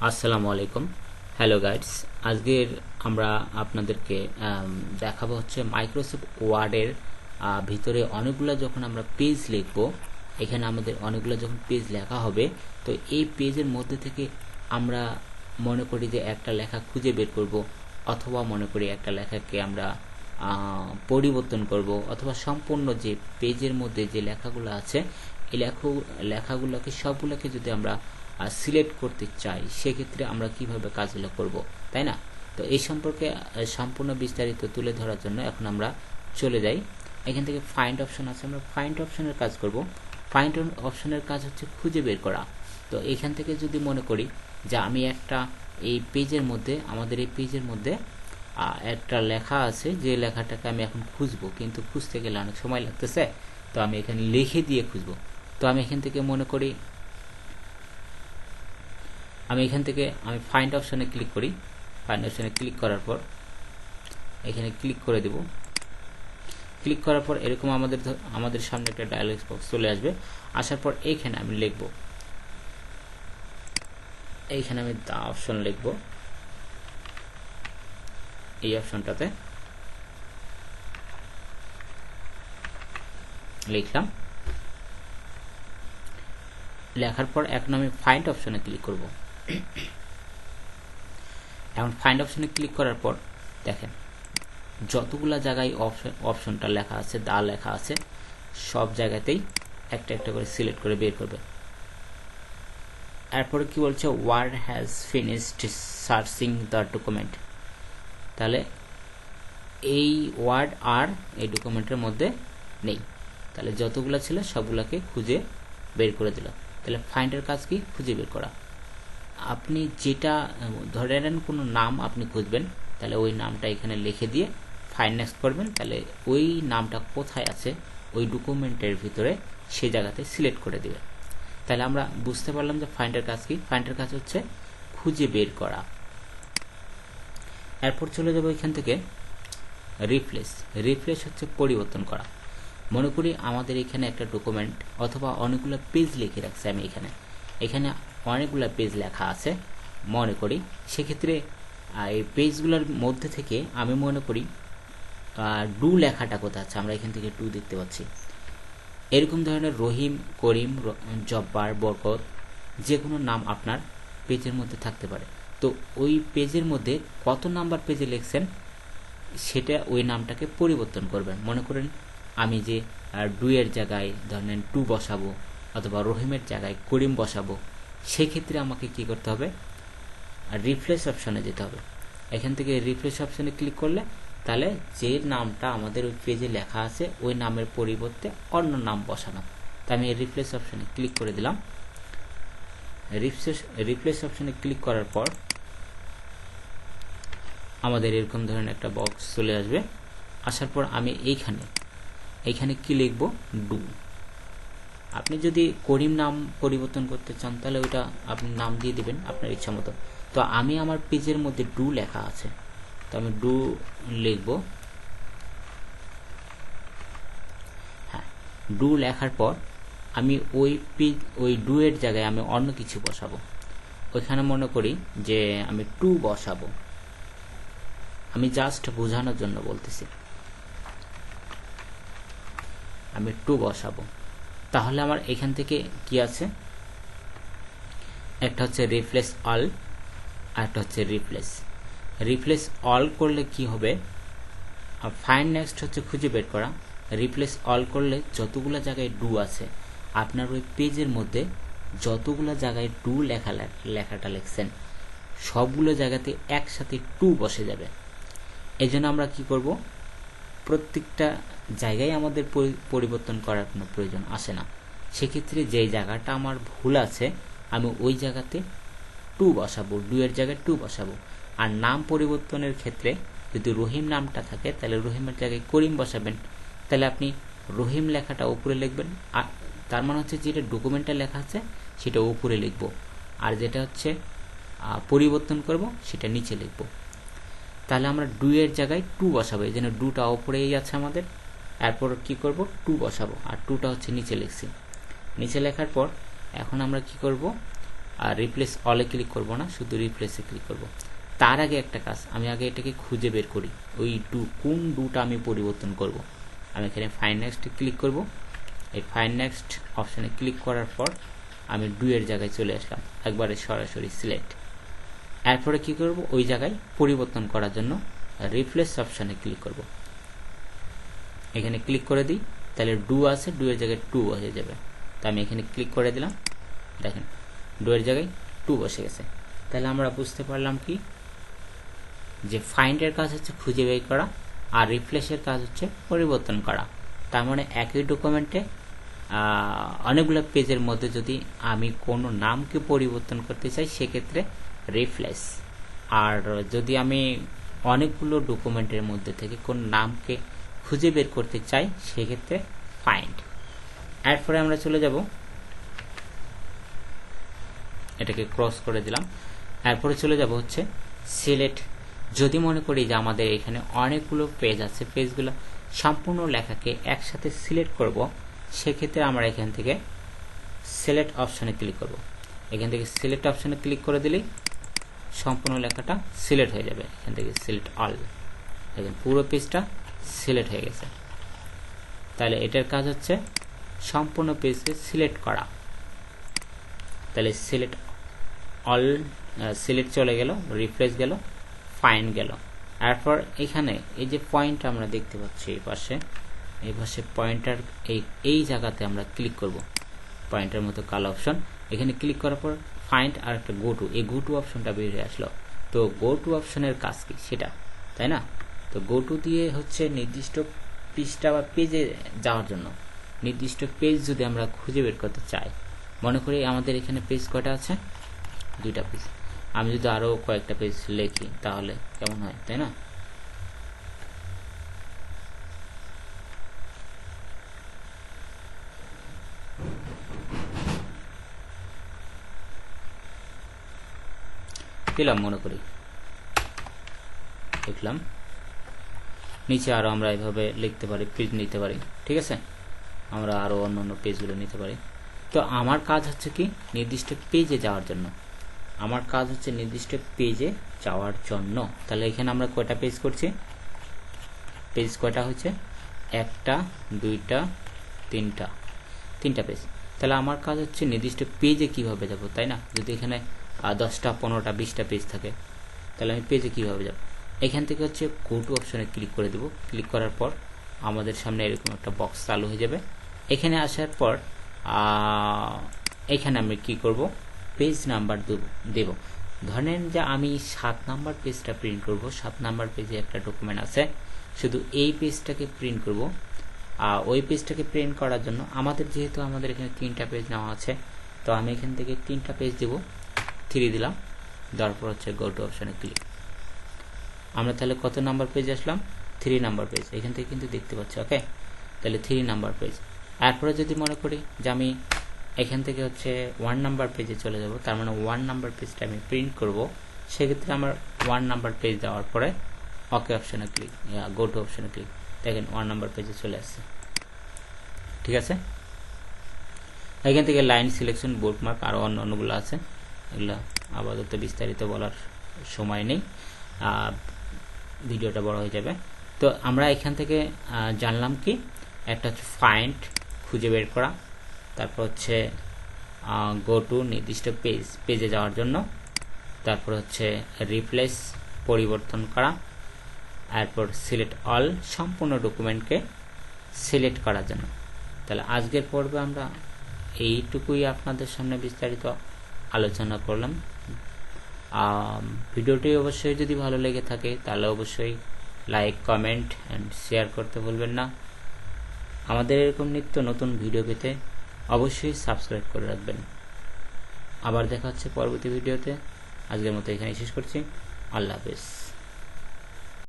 আসসালামু আলাইকুম। Hello guides, আজকের আমরা আপনাদেরকে দেখাবো হচ্ছে মাইক্রোসফট ওয়ার্ডের ভিতরে অনেকগুলো যখন আমরা পেজ লিখব, এখানে আমাদের অনেকগুলো যখন পেজ লেখা হবে, তো এই পেজের মধ্যে থেকে আমরা মনে করি যে একটা লেখা খুঁজে বের করব, অথবা মনে করি একটা লেখাকে আমরা পরিবর্তন করব, অথবা সম্পূর্ণ যে পেজের মধ্যে যে লেখাগুলো আছে এই লেখাগুলোকে সবগুলোকে যদি আমরা সিলেক্ট করতে চাই, সেক্ষেত্রে আমরা কিভাবে কাজগুলো করব, তাই না? তো এই সম্পর্কে সম্পূর্ণ বিস্তারিত তুলে ধরার জন্য এখন আমরা চলে যাই। এখান থেকে ফাইন্ড অপশন আছে, আমরা ফাইন্ড অপশনের কাজ করব। ফাইন্ড অপশনের কাজ হচ্ছে খুঁজে বের করা। তো এখান থেকে যদি মনে করি যে আমি একটা এই পেজের মধ্যে, আমাদের এই পেজের মধ্যে একটা লেখা আছে, যে লেখাটাকে আমি এখন খুঁজবো, কিন্তু খুঁজতে গেলে অনেক সময় লাগতেছে, তো আমি এখানে লিখে দিয়ে খুঁজবো। তো আমি এখান থেকে মনে করি আমি ফাইন্ড অপশনে ক্লিক করি। ফাইন্ড অপশনে ক্লিক করার পর এখানে ক্লিক করে দেব। ক্লিক করার পর এরকম আমাদের সামনে একটা ডায়ালগ বক্স চলে আসবে। আসার পর এইখানে আমি লিখব, এইখানে আমি দা অপশন লিখব। এই অপশনটাতে লিখলাম। লেখার পর এখন আমি ফাইন্ড অপশনে ক্লিক করব। এখন ফাইন্ড অপশনে ক্লিক করার পর দেখেন যতগুলা জায়গায় অপশনটা লেখা আছে, দা লেখা আছে, সব জায়গাতেই একটা একটা করে সিলেক্ট করে বের করবে। এরপরে কি বলছে, word has finished searching the document. তাহলে এই ওয়ার্ড আর এই ডকুমেন্টের মধ্যে নেই, তাহলে যতগুলা ছিল সবগুলাকে খুঁজে বের করে দিল। তাহলে ফাইন্ডের কাজ কি? খুঁজে বের করা। আপনি যেটা ধরে নেন কোনো নাম আপনি খুঁজবেন, তাহলে ওই নামটা এখানে লিখে দিয়ে ফাইন্ড নেক্সট করবেন। তাহলে ওই নামটা কোথায় আছে ওই ডকুমেন্টের ভিতরে সে জায়গাতে সিলেক্ট করে দিবে। তাহলে আমরা বুঝতে পারলাম যে ফাইন্ডের কাজ কি। ফাইন্ডের কাজ হচ্ছে খুঁজে বের করা। এরপর চলে যাব এখান থেকে রিপ্লেস। রিপ্লেস হচ্ছে পরিবর্তন করা। মনে করি আমাদের এখানে একটা ডকুমেন্ট অথবা অনেকগুলো পেজ লিখে রাখছে, আমি এখানে অনেকগুলো পেজ লেখা আছে মনে করি। সেক্ষেত্রে এই পেজগুলোর মধ্যে থেকে আমি মনে করি ডু লেখাটা কোথায় আছে, আমরা এখান থেকে ডু দেখতে পাচ্ছি। এরকম ধরনের রহিম, করিম, জব্বার, বরকত, যে কোনো নাম আপনার পেজের মধ্যে থাকতে পারে। তো ওই পেজের মধ্যে কত নাম্বার পেজে লিখছেন সেটা ওই নামটাকে পরিবর্তন করবেন। মনে করেন আমি যে ডু এর জায়গায় ধরেন টু বসাবো, অথবা রহিমের জায়গায় করিম বসাবো, সেক্ষেত্রে আমাকে কি করতে হবে? রিপ্লেস অপশনে যেতে হবে। এখান থেকে রিপ্লেস অপশনে ক্লিক করলে তাহলে যে নামটা আমাদের ওই পেজে লেখা আছে ওই নামের পরিবর্তে অন্য নাম বসানো। তা আমি রিপ্লেস অপশনে ক্লিক করে দিলাম। রিপ্লেস অপশনে ক্লিক করার পর আমাদের এরকম ধরনের একটা বক্স চলে আসবে। আসার পর আমি এইখানে কি লিখব? ডু। আপনি যদি করিম নাম পরিবর্তন করতে চান তাহলে ওইটা আপনি নাম দিয়ে দিবেন আপনার ইচ্ছা মতো। তো আমি আমার পেজের মধ্যে ডু লেখা আছে, তো আমি ডু লিখব। হ্যাঁ, ডু লেখার পর আমি ওই ডু এর জায়গায় আমি অন্য কিছু বসাবো। ওইখানে মনে করি যে আমি টু বসাবো। আমি জাস্ট বোঝানোর জন্য বলতেছি, আমি টু বসাবো। তাহলে আমার এখান থেকে কি আছে? একটা হচ্ছে রিপ্লেস অল, আর একটা হচ্ছে রিপ্লেস। রিপ্লেস অল করলে কি হবে? ফাইন্ড নেক্সট হচ্ছে খুঁজে বের করা। রিপ্লেস অল করলে যতগুলো জায়গায় ডু আছে, আপনার ওই পেজের মধ্যে যতগুলো জায়গায় ডু লেখাটা লিখছেন সবগুলো জায়গাতে একসাথে টু বসে যাবে। এই জন্য আমরা কি করব? প্রত্যেকটা জায়গায় আমাদের পরিবর্তন করার কোনো প্রয়োজন আসে না। সেক্ষেত্রে যেই জায়গাটা আমার ভুল আছে আমি ওই জায়গাতে টু বসাবো, ডু এর জায়গায় টু বসাবো। আর নাম পরিবর্তনের ক্ষেত্রে যদি রহিম নামটা থাকে তাহলে রহিমের জায়গায় করিম বসাবেন। তাহলে আপনি রহিম লেখাটা উপরে লিখবেন, আর তার মানে হচ্ছে যেটা ডকুমেন্টে লেখা আছে সেটা উপরে লিখব, আর যেটা হচ্ছে পরিবর্তন করব সেটা নিচে লিখব। তাহলে আমরা ডু এর জায়গায় টু বসাবো, এই জন্য ডুটা উপরেই আছে আমাদের। এরপর কি করব? টু বসাবো, আর টুটা হচ্ছে নিচে লিখছি। নিচে লেখার পর এখন আমরা কি করব? আর রিপ্লেস অলে ক্লিক করব না, শুধু রিপ্লেসে ক্লিক করব। তার আগে একটা কাজ, আমি আগে এটাকে খুঁজে বের করি, ওই কোন ডুটা আমি পরিবর্তন করব। আমি এখানে ফাইন্ড নেক্সট ক্লিক করব। এই ফাইন্ড নেক্সট অপশানে ক্লিক করার পর আমি ডু এর জায়গায় চলে আসলাম, একবারে সরাসরি সিলেক্ট। এরপরে কি করব, ওই জায়গায় পরিবর্তন করার জন্য রিপ্লেস অপশানে ক্লিক করব। এখানে ক্লিক করে দিই, তাহলে ডু আছে, ডু এর জায়গায় টু হয়ে যাবে। তো আমি এখানে ক্লিক করে দিলাম, দেখেন ডু এর জায়গায় টু বসে গেছে। তাহলে আমরা বুঝতে পারলাম কি, যে ফাইন্ডের কাজ হচ্ছে খুঁজে বের করা, আর রিপ্লেসের কাজ হচ্ছে পরিবর্তন করা। তার মানে একই ডকুমেন্টে অনেকগুলো পেজের মধ্যে যদি আমি কোনো নামকে পরিবর্তন করতে চাই সেক্ষেত্রে রিপ্লেস, আর যদি আমি অনেকগুলো ডকুমেন্টের মধ্যে থেকে কোন নামকে খুঁজে বের করতে চাই সেক্ষেত্রে ফাইন্ড। এরপরে আমরা চলে যাব, এটাকে ক্রস করে দিলাম। এরপরে চলে যাব হচ্ছে সিলেক্ট। যদি মনে করি যে আমাদের এখানে অনেকগুলো পেজ আছে, পেজগুলো সম্পূর্ণ লেখাকে একসাথে সিলেক্ট করব, সেক্ষেত্রে আমরা এখান থেকে সিলেক্ট অপশানে ক্লিক করব। এখান থেকে সিলেক্ট অপশানে ক্লিক করে দিলেই সম্পূর্ণ লেখাটা সিলেক্ট হয়ে যাবে। এখান থেকে সিলেক্ট অল, দেখেন পুরো পেজটা সিলেক্ট হয়ে গেছে। তাহলে এটার কাজ হচ্ছে সম্পূর্ণ পেজকে সিলেক্ট করা। তাহলে সিলেক্ট অল, সিলেক্ট চলে গেল, রিপ্লেস গেল, ফাইন্ড গেল। এরপর এখানে এই যে পয়েন্ট আমরা দেখতে পাচ্ছি এই পাশে পয়েন্টার, এই জায়গাতে আমরা ক্লিক করব, পয়েন্টের মতো কালো অপশন। এখানে ক্লিক করার পর ফাইন্ড আর একটা গো টু, এই গো টু অপশনটা বেরিয়ে আসলো। তো গো টু অপশনের কাজ কি সেটা, তাই না? তো গো টু দিয়ে হচ্ছে নির্দিষ্ট পৃষ্ঠা বা পেজে যাওয়ার জন্য, নির্দিষ্ট পেজ যদি আমরা খুঁজে বের করতে চাই, মনে করি আমাদের এখানে পেজ কয়টা আছে, 2টা পেজ। আমি যদি আরো কয়েকটা পেজ লিখি তাহলে কেমন হয়, তাই না? দিলাম, মনে করি লিখলাম, নিচে আরো আমরা এভাবে লিখতে পারি, পেজ নিতে পারি, ঠিক আছে? আমরা আরো অন্যান্য পেজগুলো নিতে পারি। তো আমার কাজ হচ্ছে কি, নির্দিষ্ট পেজে যাওয়ার জন্য, আমার কাজ হচ্ছে নির্দিষ্ট পেজে যাওয়ার জন্য। তাহলে এখানে আমরা কয়টা পেজ করছি, পেজ কয়টা হচ্ছে, 1টা 2টা 3টা পেজ। তাহলে আমার কাজ হচ্ছে নির্দিষ্ট পেজে কিভাবে যাব, তাই না? যদি এখানে 10টা 15টা 20টা পেজ থাকে, তাহলে আমি পেজে কিভাবে যাব? এখান থেকে হচ্ছে গো টু অপশনে ক্লিক করে দেব। ক্লিক করার পর আমাদের সামনে এরকম একটা বক্স চালু হয়ে যাবে। এখানে আসার পর এখানে আমি কি করব, পেজ নাম্বার দেব। ধরেন যে আমি 7 নাম্বার পেজটা প্রিন্ট করব, 7 নাম্বার পেজে একটা ডকুমেন্ট আছে, শুধু এই পেজটাকে প্রিন্ট করব। ওই পেজটাকে প্রিন্ট করার জন্য যেহেতু আমাদের এখানে 3টা পেজ নেওয়া আছে, তো আমি এখান থেকে 3টা পেজ দেব, 3 দিলাম, দেওয়ার পর হচ্ছে গো টু অপশনে ক্লিক। আমরা তাহলে কত নাম্বার পেজ আসলাম, 3 নাম্বার পেজ, এখান থেকে কিন্তু দেখতে পাচ্ছি। ওকে, তাহলে 3 নাম্বার পেজ। এরপরে যদি মনে করি যে আমি এখান থেকে হচ্ছে 1 নাম্বার পেজে চলে যাব, তার মানে 1 নাম্বার পেজটা আমি প্রিন্ট করব, সেক্ষেত্রে আমার 1 নাম্বার পেজ দেওয়ার পরে ওকে অপশনে ক্লিক, গো টু অপশনে ক্লিক, দেখেন 1 নাম্বার পেজে চলে আসছে, ঠিক আছে? এখান থেকে লাইন সিলেকশন, বুকমার্ক, আরো অন্যগুলো আছে, এগুলো আপাতত বিস্তারিত বলার সময় নেই, ভিডিওটা বড় হয়ে যাবে। তো আমরা এখান থেকে জানলাম কি, একটা হচ্ছে ফাইন্ড, খুঁজে বের করা, তারপর হচ্ছে গো টু, নির্দিষ্ট পেজে যাওয়ার জন্য, তারপর হচ্ছে রিপ্লেস, পরিবর্তন করা, এরপর সিলেক্ট অল, সম্পূর্ণ ডকুমেন্টকে সিলেক্ট করার জন্য। তাহলে আজকের পর্বে আমরা এইটুকুই আপনাদের সামনে বিস্তারিত আলোচনা করলাম। ভিডিওটি অবশ্যই যদি ভালো লেগে থাকে তাহলে অবশ্যই লাইক, কমেন্ট এন্ড শেয়ার করতে ভুলবেন না। আমাদের এরকম নিত্য নতুন ভিডিও পেতে অবশ্যই সাবস্ক্রাইব করে রাখবেন। আবার দেখা হচ্ছে পরবর্তী ভিডিওতে। আজকের মতো এখানেই শেষ করছি। আল্লাহ হাফেজ।